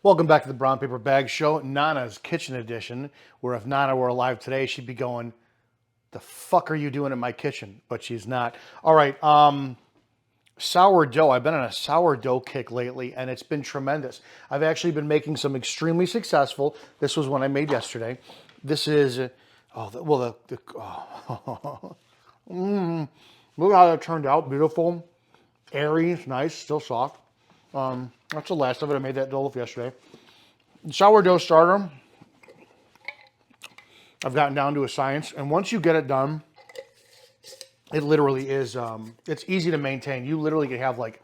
Welcome back to the Brown Paper Bag Show, Nana's Kitchen Edition, where if Nana were alive today, she'd be going, the fuck are you doing in my kitchen? But she's not. All right, sourdough. I've been on a sourdough kick lately, and it's been tremendous. I've actually been making some extremely successful. This was one I made yesterday. This is, look how that turned out. Beautiful, airy, nice, still soft. That's the last of it. I made that loaf yesterday. Sourdough starter, I've gotten down to a science, and once you get it done, it literally is. It's easy to maintain. You literally can have like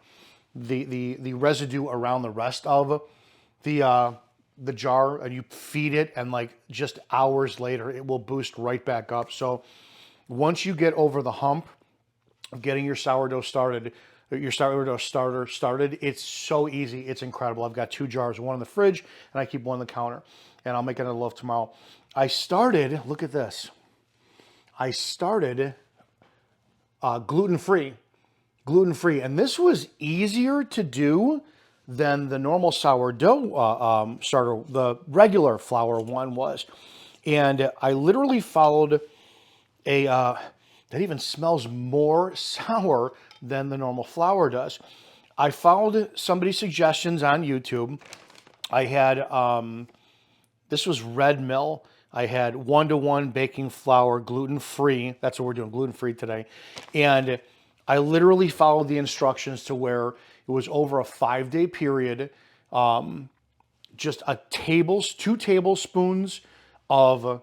the residue around the rest of the jar, and you feed it, and like just hours later, it will boost right back up. So once you get over the hump of getting your sourdough started, your sourdough starter started, it's so easy. It's incredible. I've got 2 jars, one in the fridge, and I keep one on the counter. And I'll make another loaf tomorrow. I started, look at this. I started gluten-free. Gluten-free. And this was easier to do than the normal sourdough starter, the regular flour one was. And I literally followed a, that even smells more sour than the normal flour does. I followed somebody's suggestions on YouTube. I had, this was Red Mill. I had 1-to-1 baking flour, gluten-free. That's what we're doing, gluten-free today. And I literally followed the instructions to where it was over a 5-day period, just 2 tablespoons of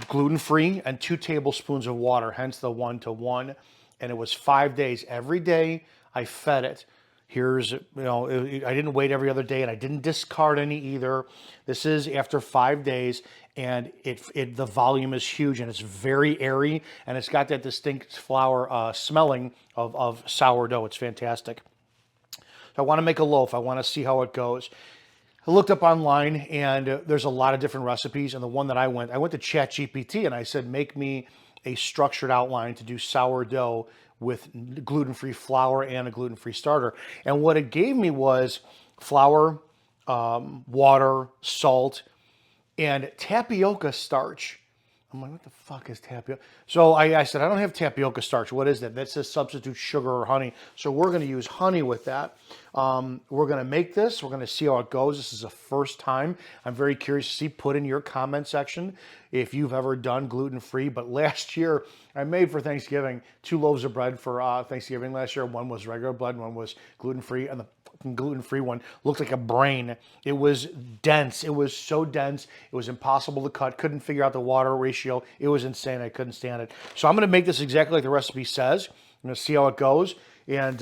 gluten-free and 2 tablespoons of water, hence the 1-to-1. And it was 5 days. Every day I fed it. Here's, I didn't wait every other day, and I didn't discard any either. This is after 5 days, and the volume is huge, and it's very airy, and it's got that distinct flour smelling of sourdough. It's fantastic. So I want to make a loaf. I want to see how it goes. I looked up online, and there's a lot of different recipes, and the one that I went to ChatGPT, and I said, make me a structured outline to do sourdough with gluten-free flour and a gluten-free starter. And what it gave me was flour, water, salt, and tapioca starch. I'm like, what the fuck is tapioca? So I said, I don't have tapioca starch. What is that? That says substitute sugar or honey. So we're going to use honey with that. We're going to make this. We're going to see how it goes. This is the first time. I'm very curious to see. Put in your comment section if you've ever done gluten-free. But last year, I made for Thanksgiving 2 loaves of bread for Thanksgiving last year. One was regular bread, one was gluten-free, and the gluten-free one looked like a brain. It was dense. It was so dense. It was impossible to cut. Couldn't figure out the water ratio. It was insane. I couldn't stand it. So I'm going to make this exactly like the recipe says. I'm going to see how it goes. And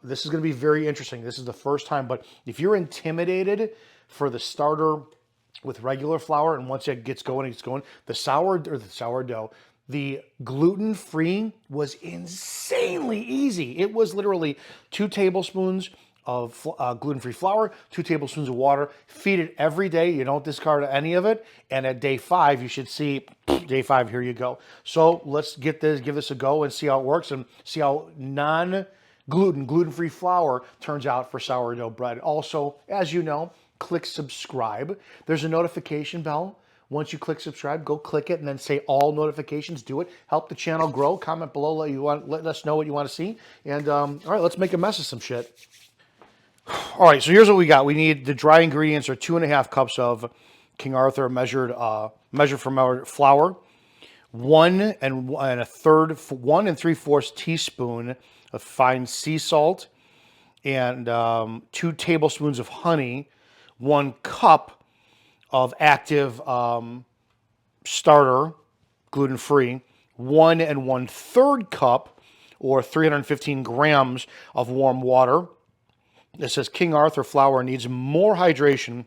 this is going to be very interesting. This is the first time. But if you're intimidated for the starter with regular flour, and once it gets going, the sourdough, the gluten-free was insanely easy. It was literally 2 tablespoons of gluten-free flour, 2 tablespoons of water. Feed it every day. You don't discard any of it. And at day 5, you should see, day 5, here you go. So let's give this a go and see how it works and see how gluten-free flour turns out for sourdough bread. Also, as you know, click subscribe. There's a notification bell. Once you click subscribe, go click it and then say all notifications. Do it. Help the channel grow. Comment below. Let us know what you want to see. And all right, let's make a mess of some shit. All right, so here's what we got. We need the dry ingredients are 2.5 cups of King Arthur measured for flour, 1 3/4 teaspoon of fine sea salt, and 2 tablespoons of honey, 1 cup of active starter, gluten-free, 1 1/3 cup or 315 grams of warm water. It says King Arthur flour needs more hydration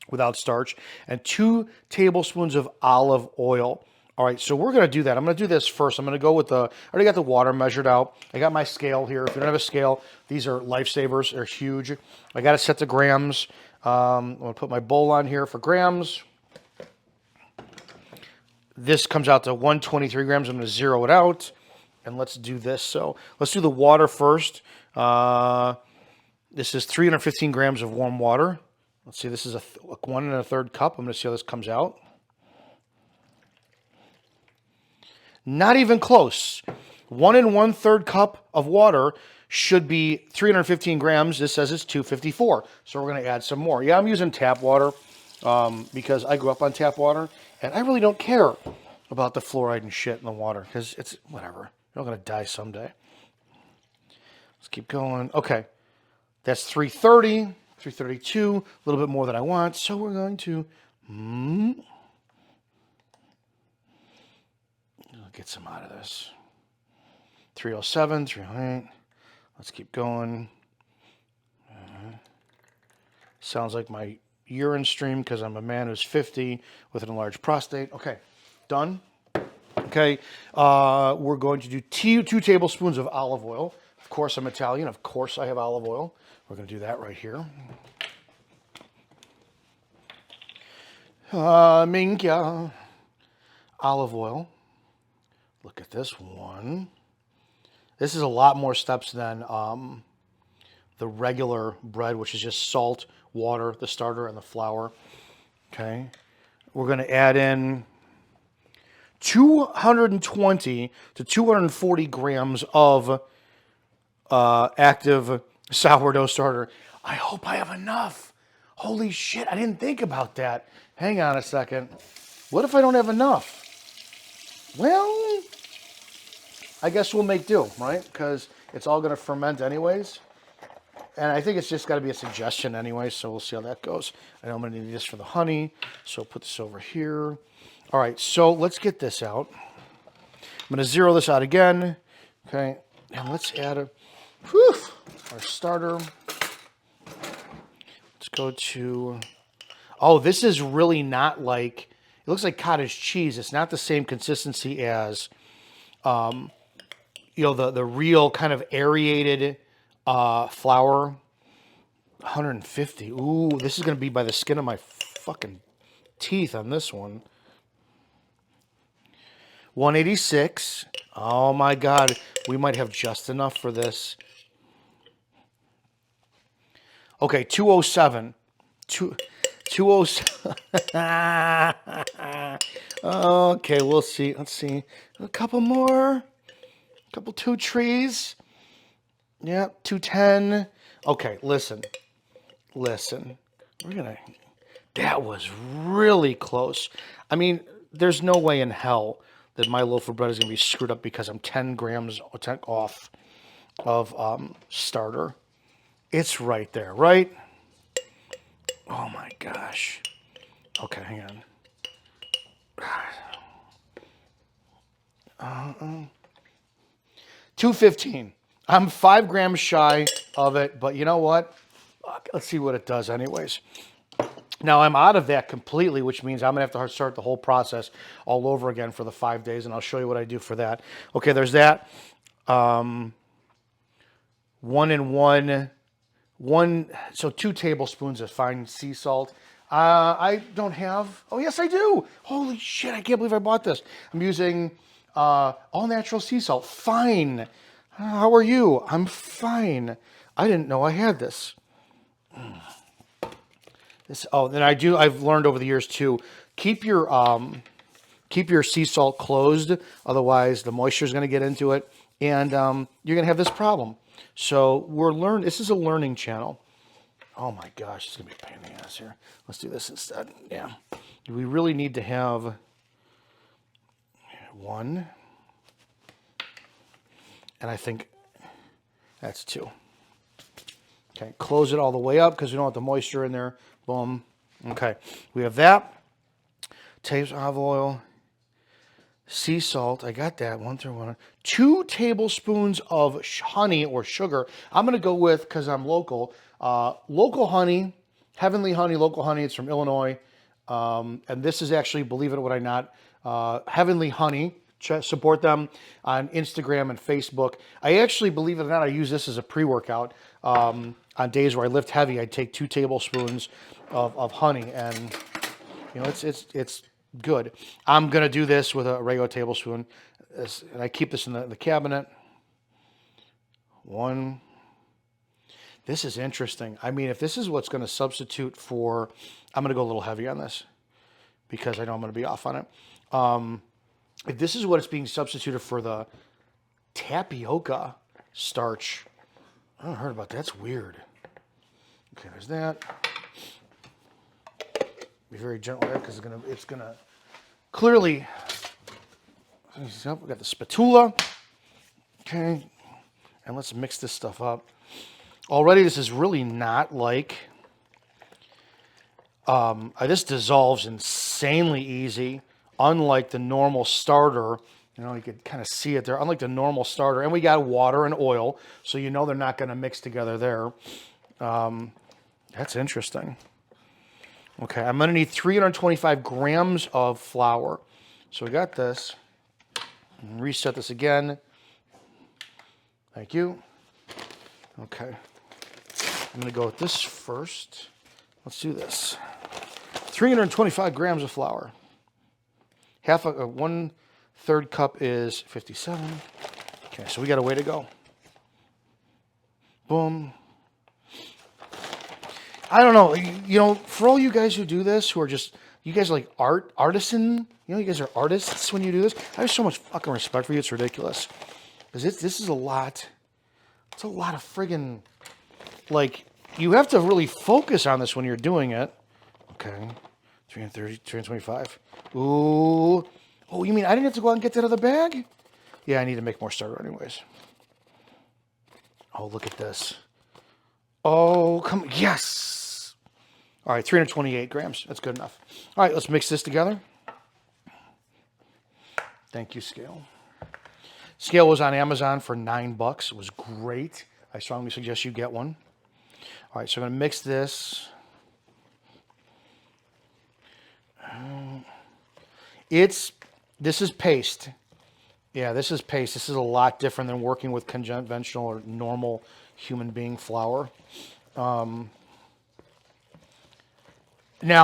without starch, and 2 tablespoons of olive oil. All right, so we're going to do that. I'm going to do this first. I'm going to go with I already got the water measured out. I got my scale here. If you don't have a scale, these are lifesavers. They're huge. I got it set to grams. I'm going to put my bowl on here for grams. This comes out to 123 grams. I'm going to zero it out, and let's do this. So let's do the water first. This is 315 grams of warm water. Let's see, this is a 1 1/3 cup. I'm going to see how this comes out. Not even close. 1 1/3 cup of water should be 315 grams. This says it's 254. So we're going to add some more. Yeah, I'm using tap water because I grew up on tap water, and I really don't care about the fluoride and shit in the water because it's whatever. You're not going to die someday. Let's keep going. Okay, that's 330, 332, a little bit more than I want. So we're going to get some out of this. 307, 308. Let's keep going. Sounds like my urine stream because I'm a man who's 50 with an enlarged prostate. Okay, done. Okay, we're going to do 2 tablespoons of olive oil. Of course, I'm Italian. Of course, I have olive oil. We're going to do that right here. Minchia. Olive oil. Look at this one. This is a lot more steps than the regular bread, which is just salt, water, the starter, and the flour. Okay. We're going to add in 220 to 240 grams of active sourdough starter. I hope I have enough. Holy shit, I didn't think about that. Hang on a second. What if I don't have enough? Well, I guess we'll make do, right? Because it's all going to ferment anyways. And I think it's just got to be a suggestion anyway, so we'll see how that goes. I know I'm going to need this for the honey, so I'll put this over here. All right, so let's get this out. I'm going to zero this out again. Okay, and let's add our starter. Let's go to... Oh, this is really not like... It looks like cottage cheese. It's not the same consistency as... the real kind of aerated flour. 150. Ooh, this is going to be by the skin of my fucking teeth on this one. 186. Oh my God. We might have just enough for this. Okay, 207. 207. Okay, we'll see. Let's see. A couple more. Couple 2 trees. Yeah, 210. Okay, listen. That was really close. I mean, there's no way in hell that my loaf of bread is going to be screwed up because I'm 10 grams off of starter. It's right there, right? Oh my gosh. Okay, hang on. 215. I'm 5 grams shy of it, but you know what? Let's see what it does anyways. Now, I'm out of that completely, which means I'm going to have to start the whole process all over again for the 5 days, and I'll show you what I do for that. Okay, there's that. 1 and 1. So 2 tablespoons of fine sea salt. I don't have... Oh, yes, I do. Holy shit, I can't believe I bought this. I'm using all-natural sea salt. Fine. How are you? I'm fine. I didn't know I had this. Then I've learned over the years too. Keep your sea salt closed, otherwise the moisture is going to get into it, and you're going to have this problem. So this is a learning channel. Oh my gosh, it's going to be a pain in the ass here. Let's do this instead. Yeah, we really need to have 1, and I think that's 2. Okay, close it all the way up because we don't want the moisture in there. Boom. Okay, we have that. Taste olive oil, sea salt. I got that. 1 through 1. 2 tablespoons of honey or sugar. I'm going to go with, because I'm local, local honey, Heavenly Honey, local honey. It's from Illinois. And this is actually, believe it or not, Heavenly Honey. Support them on Instagram and Facebook. I actually, believe it or not, I use this as a pre-workout. On days where I lift heavy, I take 2 tablespoons of honey, and it's good. I'm gonna do this with a regular tablespoon, and I keep this in the cabinet. 1. This is interesting. I mean, if this is what's going to substitute for, I'm going to go a little heavy on this because I know I'm going to be off on it. If this is what it's being substituted for the tapioca starch, I haven't heard about that. That's weird. Okay, there's that. Be very gentle there because it's gonna clearly. We got the spatula. Okay, and let's mix this stuff up. Already, this is really not like. This dissolves insanely easy, unlike the normal starter. You know, you could kind of see it there. Unlike the normal starter, and we got water and oil, so you know they're not going to mix together there. That's interesting. Okay, I'm going to need 325 grams of flour. So we got this. Reset this again. Thank you. Okay. I'm going to go with this first. Let's do this. 325 grams of flour. Half a 1/3 cup is 57. Okay, so we got a way to go. Boom. I don't know. You know, for all you guys who do this, who are just, you guys are like artisan. You know, you guys are artists when you do this. I have so much fucking respect for you. It's ridiculous. Because this is a lot. It's a lot of friggin', like, you have to really focus on this when you're doing it. Okay. 330, 325. Ooh. Oh, you mean I didn't have to go out and get that other bag? Yeah, I need to make more starter anyways. Oh, look at this. Oh, come, yes. All right, 328 grams. That's good enough. All right, let's mix this together. Thank you, Scale. Scale was on Amazon for $9. It was great. I strongly suggest you get one. All right, so I'm going to mix this. This is paste. Yeah, this is paste. This is a lot different than working with conventional or normal human being flour. Now,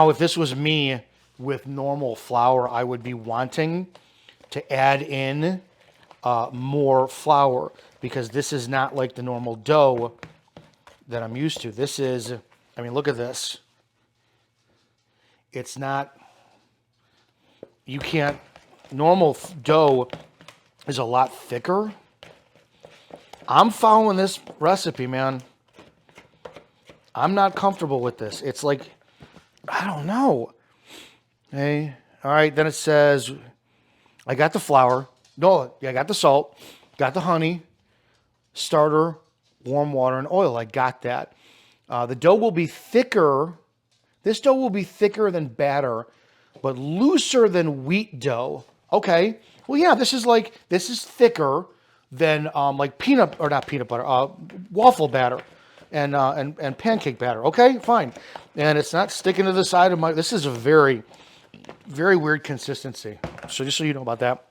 if this was me with normal flour, I would be wanting to add in more flour because this is not like the normal dough that I'm used to. This is, I mean, look at this. It's not, you can't, normal dough is a lot thicker. I'm following this recipe, man. I'm not comfortable with this. It's like, I don't know. Hey, all right, then it says, I got the flour. No, I got the salt, got the honey, starter, warm water, and oil. I got that. The dough will be thicker. This dough will be thicker than batter, but looser than wheat dough. Okay. Well, yeah, this is thicker than like peanut, or not peanut butter, waffle batter and pancake batter. Okay, fine. And it's not sticking to the side of my, this is a very, very weird consistency. So just so you know about that.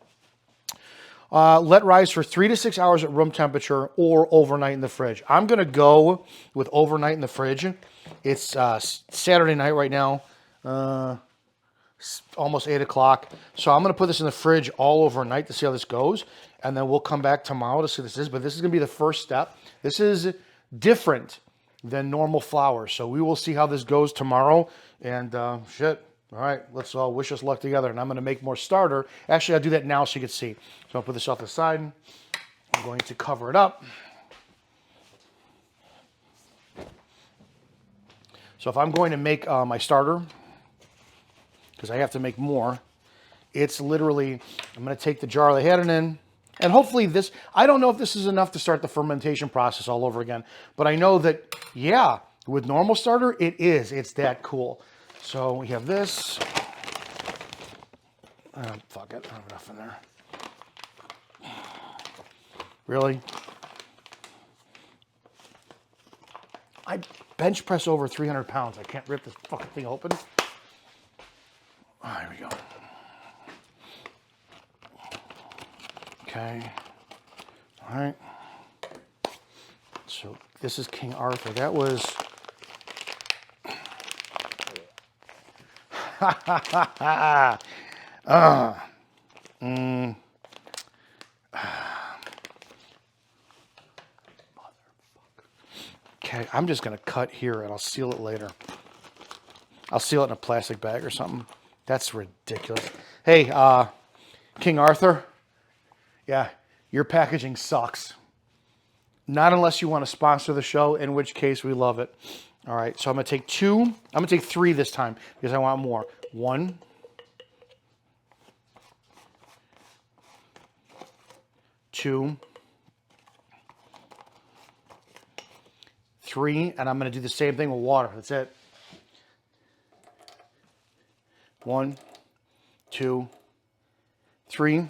Let rise for 3 to 6 hours at room temperature or overnight in the fridge. I'm going to go with overnight in the fridge. It's Saturday night right now, almost 8 o'clock. So I'm going to put this in the fridge all overnight to see how this goes. And then we'll come back tomorrow to see what this is. But this is going to be the first step. This is different than normal flour. So we will see how this goes tomorrow. And shit. All right, let's all wish us luck together. And I'm going to make more starter. Actually, I'll do that now so you can see. So I'll put this off the side. I'm going to cover it up. So if I'm going to make my starter, because I have to make more, it's literally, I'm going to take the jar they had it in. And hopefully this, I don't know if this is enough to start the fermentation process all over again. But I know that, yeah, with normal starter, it is. It's that cool. So we have this. Fuck it, I don't have enough in there. Really? I bench press over 300 pounds. I can't rip this fucking thing open. Oh, here we go. Okay. All right. So this is King Arthur. That was... Okay, I'm just going to cut here and I'll seal it later. I'll seal it in a plastic bag or something. That's ridiculous. Hey, King Arthur, yeah, your packaging sucks. Not unless you want to sponsor the show, in which case we love it. All right, so I'm going to take 2. I'm going to take 3 this time because I want more. 1, 2, 3, and I'm going to do the same thing with water. That's it. 1, 2, 3. I'm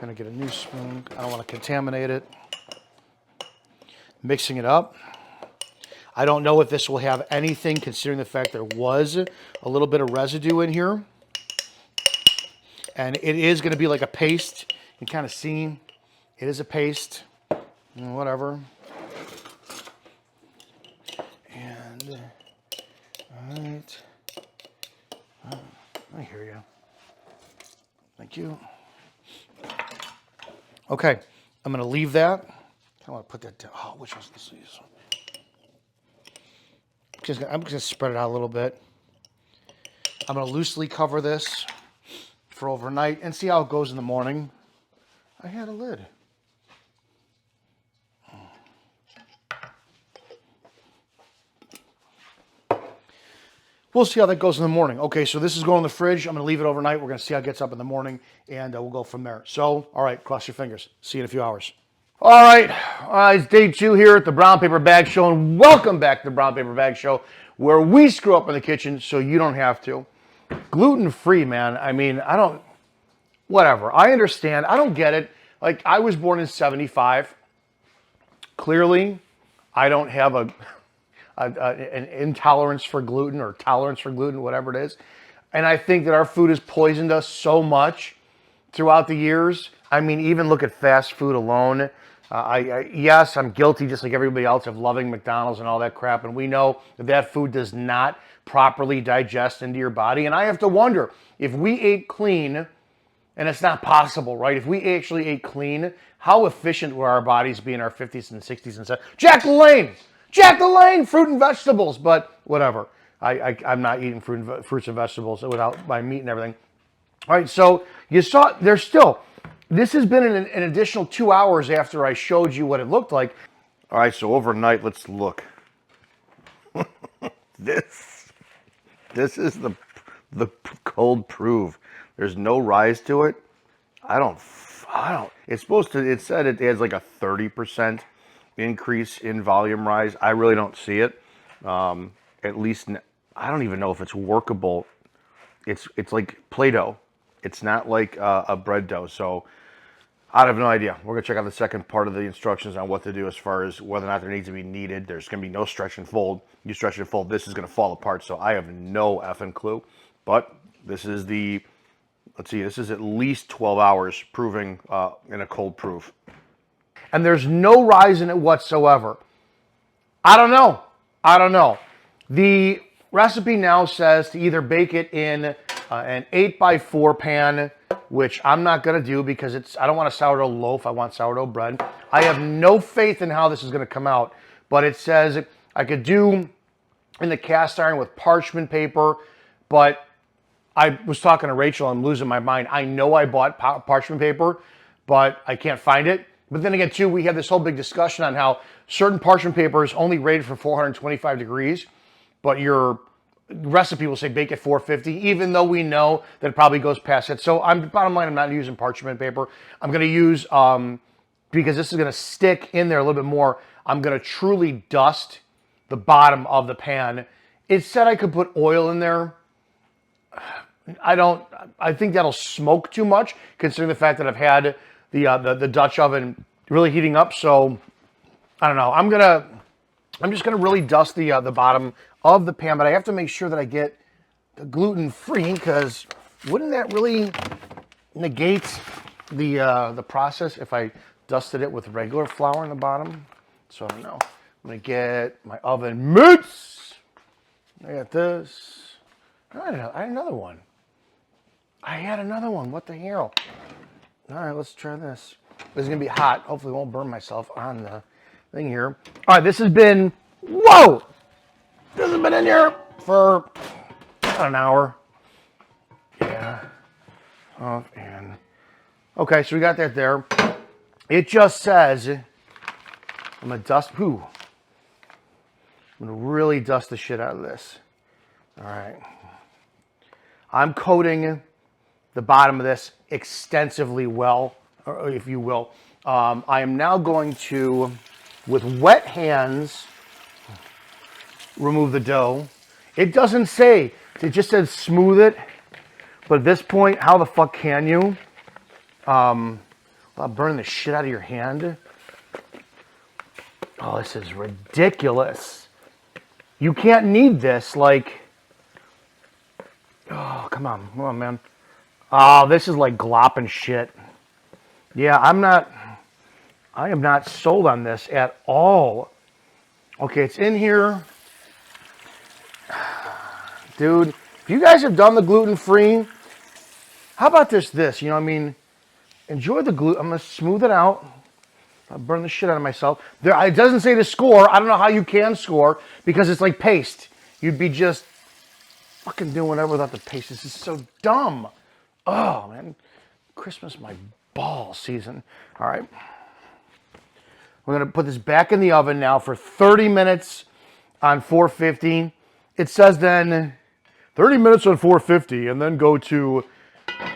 going to get a new spoon. I don't want to contaminate it. Mixing it up. I don't know if this will have anything, considering the fact there was a little bit of residue in here. And it is going to be like a paste. You can kind of see it is a paste. Whatever. And, all right. I hear you. Thank you. Okay, I'm going to leave that. I want to put that down. Oh, which one's this? I'm just going to spread it out a little bit. I'm going to loosely cover this for overnight and see how it goes in the morning. I had a lid. We'll see how that goes in the morning. Okay, so this is going in the fridge. I'm going to leave it overnight. We're going to see how it gets up in the morning, and we'll go from there. So, all right, cross your fingers. See you in a few hours. All right, it's day 2 here at the Brown Paper Bag Show, and welcome back to the Brown Paper Bag Show, where we screw up in the kitchen so you don't have to. Gluten-free, man. I mean, whatever. I understand. I don't get it. Like, I was born in 75. Clearly, I don't have an intolerance for gluten or tolerance for gluten, whatever it is. And I think that our food has poisoned us so much throughout the years. I mean, even look at fast food alone. Yes, I'm guilty, just like everybody else, of loving McDonald's and all that crap. And we know that that food does not properly digest into your body. And I have to wonder, if we ate clean, and it's not possible, right? If we actually ate clean, how efficient would our bodies be in our 50s and 60s and 70s? Jack LaLanne, fruit and vegetables, but whatever. I'm not eating fruits and vegetables without my meat and everything. All right, so you saw, this has been an additional 2 hours after I showed you what it looked like. All right, so overnight, let's look. This is the cold proof. There's no rise to it. I don't, it said it has like a 30% increase in volume rise. I really don't see it. At least, I don't even know if it's workable. It's like Play-Doh. It's not like a bread dough. So I have no idea. We're going to check out the second part of the instructions on what to do as far as whether or not there needs to be kneaded. There's going to be no stretch and fold. You stretch and fold, this is going to fall apart. So I have no effing clue. But this is let's see, this is at least 12 hours proving in a cold proof. And there's no rise in it whatsoever. I don't know. The recipe now says to either bake it in an 8x4 pan, which I'm not going to do because I don't want a sourdough loaf. I want sourdough bread. I have no faith in how this is going to come out, but it says I could do in the cast iron with parchment paper, but I was talking to Rachel. I'm losing my mind. I know I bought parchment paper, but I can't find it. But then again, too, we had this whole big discussion on how certain parchment paper is only rated for 425 degrees, but your recipe will say bake at 450, even though we know that it probably goes past it. So bottom line, I'm not using parchment paper. I'm going to use, because this is going to stick in there a little bit more, I'm going to truly dust the bottom of the pan. It said I could put oil in there. I think that'll smoke too much, considering the fact that I've had the Dutch oven really heating up. So I don't know. I'm just gonna really dust the bottom of the pan, but I have to make sure that I get the gluten-free, because wouldn't that really negate the process if I dusted it with regular flour in the bottom? So I don't know. I'm gonna get my oven mitts. I got this. I had another one. What the hell? All right, let's try this. This is going to be hot. Hopefully, I won't burn myself on the thing here. All right, this has been, whoa! This has been in here for about an hour. Yeah. Oh, and okay, so we got that there. It just says, I'm going to dust, I'm going to really dust the shit out of this. All right. I'm coating the bottom of this extensively well, or if you will. I am now going to, with wet hands, remove the dough. It doesn't say, it just says smooth it. But at this point, how the fuck can you? Without burning the shit out of your hand. Oh, this is ridiculous. You can't knead this like, oh, come on, man. Oh, this is like glopping shit. Yeah, I am not sold on this at all. Okay, it's in here. Dude, if you guys have done the gluten-free, how about this, you know what I mean? Enjoy the gluten. I'm going to smooth it out. I'll burn the shit out of myself. It doesn't say to score. I don't know how you can score because it's like paste. You'd be just fucking doing whatever without the paste. This is so dumb. Oh, man. Christmas, my ball season. All right. We're going to put this back in the oven now for 30 minutes on 450. It says then 30 minutes on 450 and then go to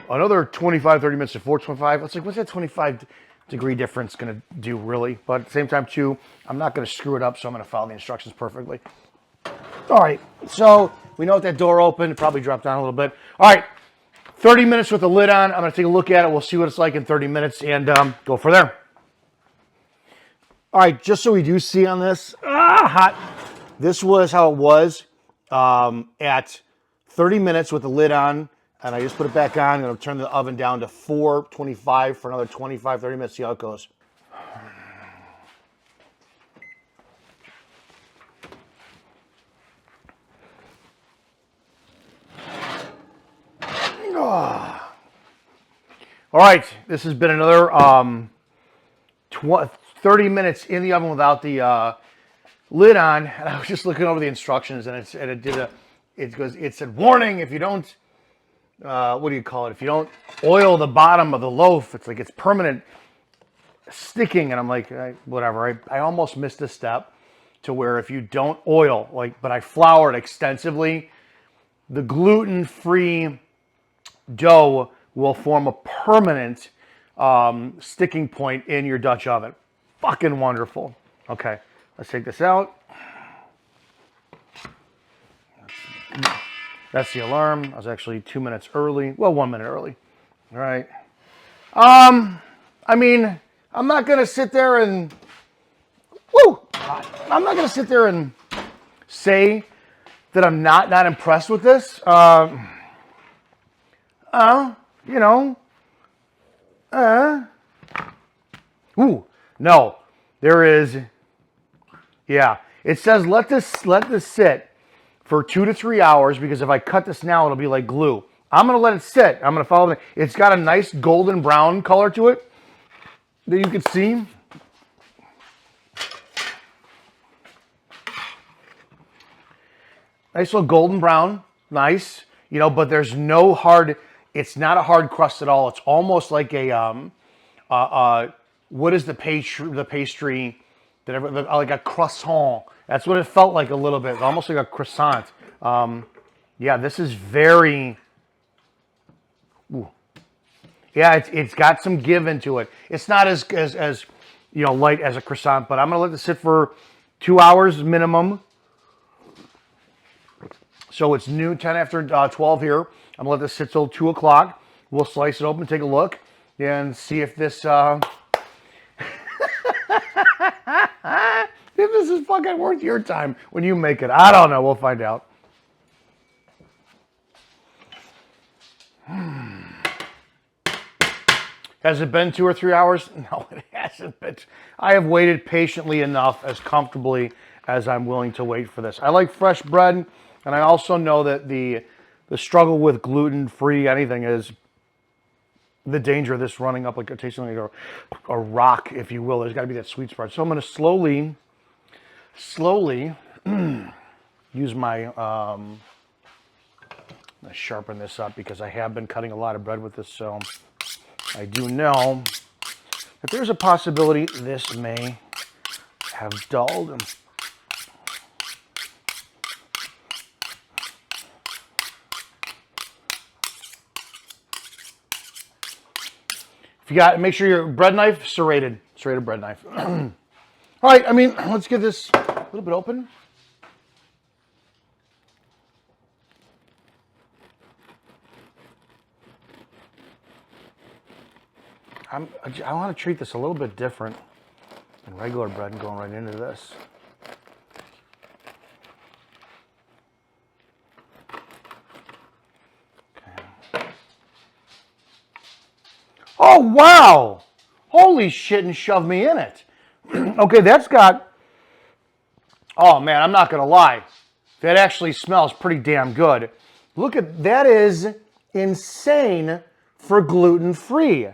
another 25, 30 minutes to 425. It's like, what's that 25 degree difference going to do, really? But at the same time, too, I'm not going to screw it up, so I'm going to follow the instructions perfectly. All right, so we know that door opened. It probably dropped down a little bit. All right, 30 minutes with the lid on. I'm going to take a look at it. We'll see what it's like in 30 minutes and go for there. All right, just so we do see on this, hot. This was how it was at 30 minutes with the lid on. And I just put it back on. I'm going to turn the oven down to 425 for another 25, 30 minutes. See how it goes. All right. This has been another 30 minutes in the oven without the lid on. And I was just looking over the instructions, and it said, warning, if you don't, what do you call it? If you don't oil the bottom of the loaf, it's like it's permanent sticking. And I'm like, whatever. I almost missed a step to where if you don't oil, but I floured extensively, the gluten-free dough will form a permanent sticking point in your Dutch oven. Fucking wonderful. Okay, let's take this out. That's the alarm. I was actually 2 minutes early. Well, 1 minute early. All right. I mean, I'm not going to sit there and... I'm not going to sit there and say that I'm not impressed with this. No. There is... Yeah. It says let this sit for 2 to 3 hours, because if I cut this now, it'll be like glue. I'm going to let it sit. I'm going to follow it. It's got a nice golden brown color to it that you can see. Nice little golden brown. Nice. But there's no hard, it's not a hard crust at all. It's almost like a, what is the pastry that like a croissant. That's what it felt like a little bit, almost like a croissant. Yeah, this is very, yeah, it's got some give into it. It's not as light as a croissant, but I'm gonna let this sit for 2 hours minimum. So it's noon, 10 after 12 here. I'm gonna let this sit till 2 o'clock. We'll slice it open, take a look, and see if this if this is fucking worth your time when you make it. I don't know. We'll find out. Has it been 2 or 3 hours? No, it hasn't been. I have waited patiently enough, as comfortably as I'm willing to wait for this. I like fresh bread, and I also know that the struggle with gluten-free anything is the danger of this running up like tasting like a rock, if you will. There's got to be that sweet spot. So I'm going to slowly use my, sharpen this up because I have been cutting a lot of bread with this, so I do know that there's a possibility this may have dulled. If you got, make sure your bread knife serrated bread knife. All right, I mean, let's get this a little bit open. I want to treat this a little bit different than regular bread and going right into this. Okay. Oh, wow! Holy shit, and shove me in it. Okay, that's got, oh man, I'm not going to lie. That actually smells pretty damn good. Look at, that is insane for gluten-free.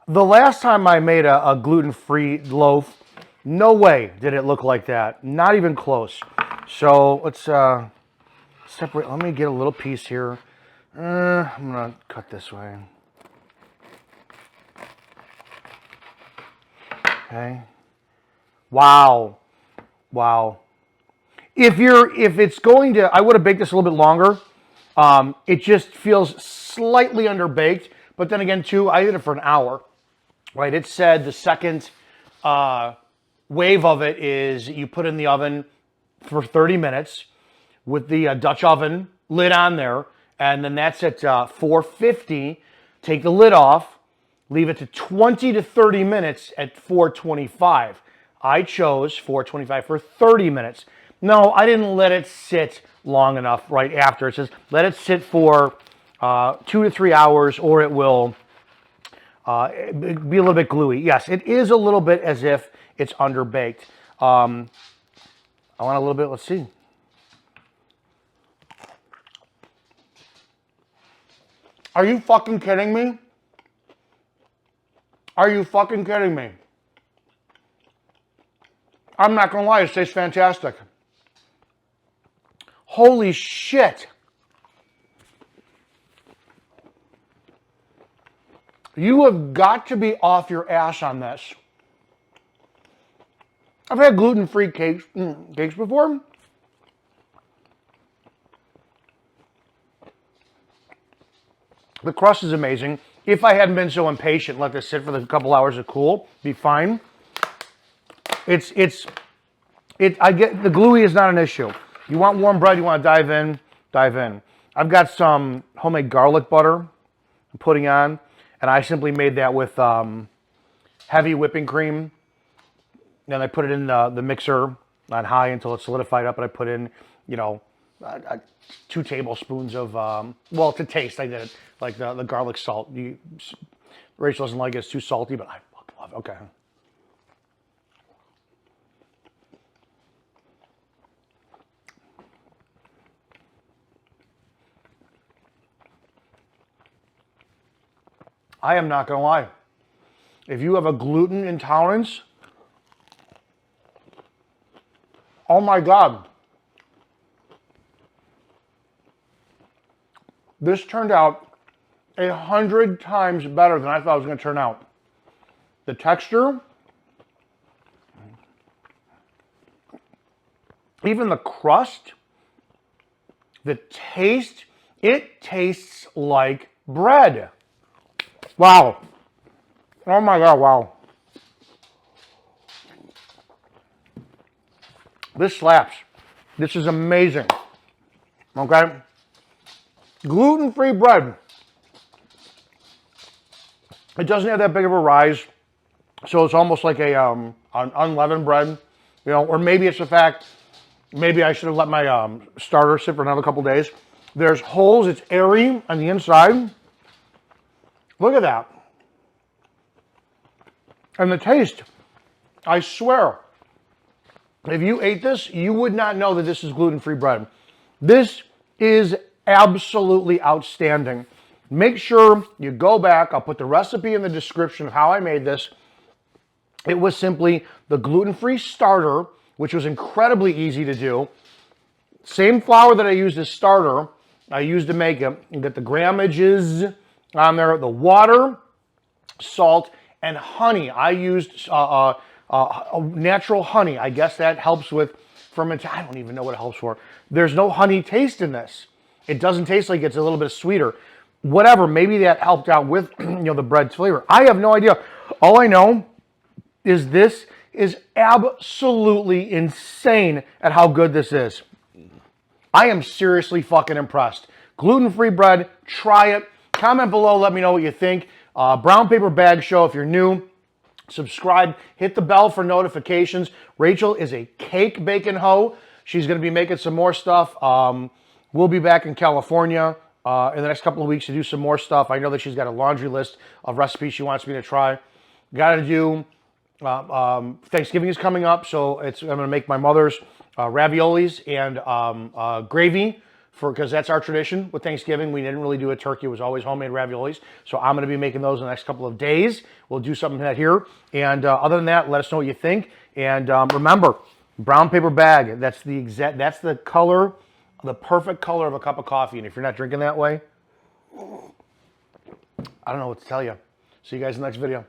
The last time I made a gluten-free loaf, no way did it look like that. Not even close. So let's separate. Let me get a little piece here. I'm going to cut this way. Okay. Wow. Wow. If it's going to, I would have baked this a little bit longer. It just feels slightly underbaked. But then again, too, I did it for an hour. Right, it said the second wave of it is you put in the oven for 30 minutes with the Dutch oven lid on there, and then that's at 450. Take the lid off, leave it to 20 to 30 minutes at 425. I chose 425 for 30 minutes. No, I didn't let it sit long enough right after. It says let it sit for 2 to 3 hours or it will be a little bit gluey. Yes, it is a little bit as if it's underbaked. I want a little bit, let's see. Are you fucking kidding me? Are you fucking kidding me? I'm not gonna lie, it tastes fantastic. Holy shit. You have got to be off your ass on this. I've had gluten-free cakes before. The crust is amazing. If I hadn't been so impatient, let this sit for a couple hours to cool, be fine. I get the gluey is not an issue. You want warm bread, you want to dive in. I've got some homemade garlic butter I'm putting on. And I simply made that with heavy whipping cream. Then I put it in the mixer on high until it's solidified up. And I put in, 2 tablespoons of, well, to taste, I did it. Like the garlic salt. Rachel doesn't like it. It's too salty, but I fucking love it. Okay. I am not going to lie. If you have a gluten intolerance, oh my God. This turned out 100 times better than I thought it was going to turn out. The texture, even the crust, the taste, it tastes like bread. Wow. Oh my God, wow. This slaps. This is amazing. Okay? Gluten-free bread. It doesn't have that big of a rise, so it's almost like an unleavened bread, or maybe it's the fact, maybe I should have let my starter sit for another couple days. There's holes, it's airy on the inside. Look at that. And the taste, I swear, if you ate this, you would not know that this is gluten-free bread. This is absolutely outstanding. Make sure you go back. I'll put the recipe in the description of how I made this. It was simply the gluten-free starter, which was incredibly easy to do. Same flour that I used as starter, I used to make it. You get the grammages on there, the water, salt, and honey. I used natural honey. I guess that helps with fermentation. I don't even know what it helps for. There's no honey taste in this. It doesn't taste like it's a little bit sweeter. Whatever, maybe that helped out with the bread's flavor. I have no idea. All I know is this is absolutely insane at how good this is. I am seriously fucking impressed. Gluten-free bread, try it. Comment below, let me know what you think. Brown Paper Bag Show, if you're new, subscribe, hit the bell for notifications. Rachel is a cake baking hoe. She's going to be making some more stuff. We'll be back in California in the next couple of weeks to do some more stuff. I know that she's got a laundry list of recipes she wants me to try. Got to do, Thanksgiving is coming up, so I'm going to make my mother's raviolis and gravy, because that's our tradition with Thanksgiving. We didn't really do a turkey. It was always homemade raviolis. So I'm going to be making those in the next couple of days. We'll do something like that here. And other than that, let us know what you think. And remember, brown paper bag, that's the color, the perfect color of a cup of coffee. And if you're not drinking that way, I don't know what to tell you. See you guys in the next video.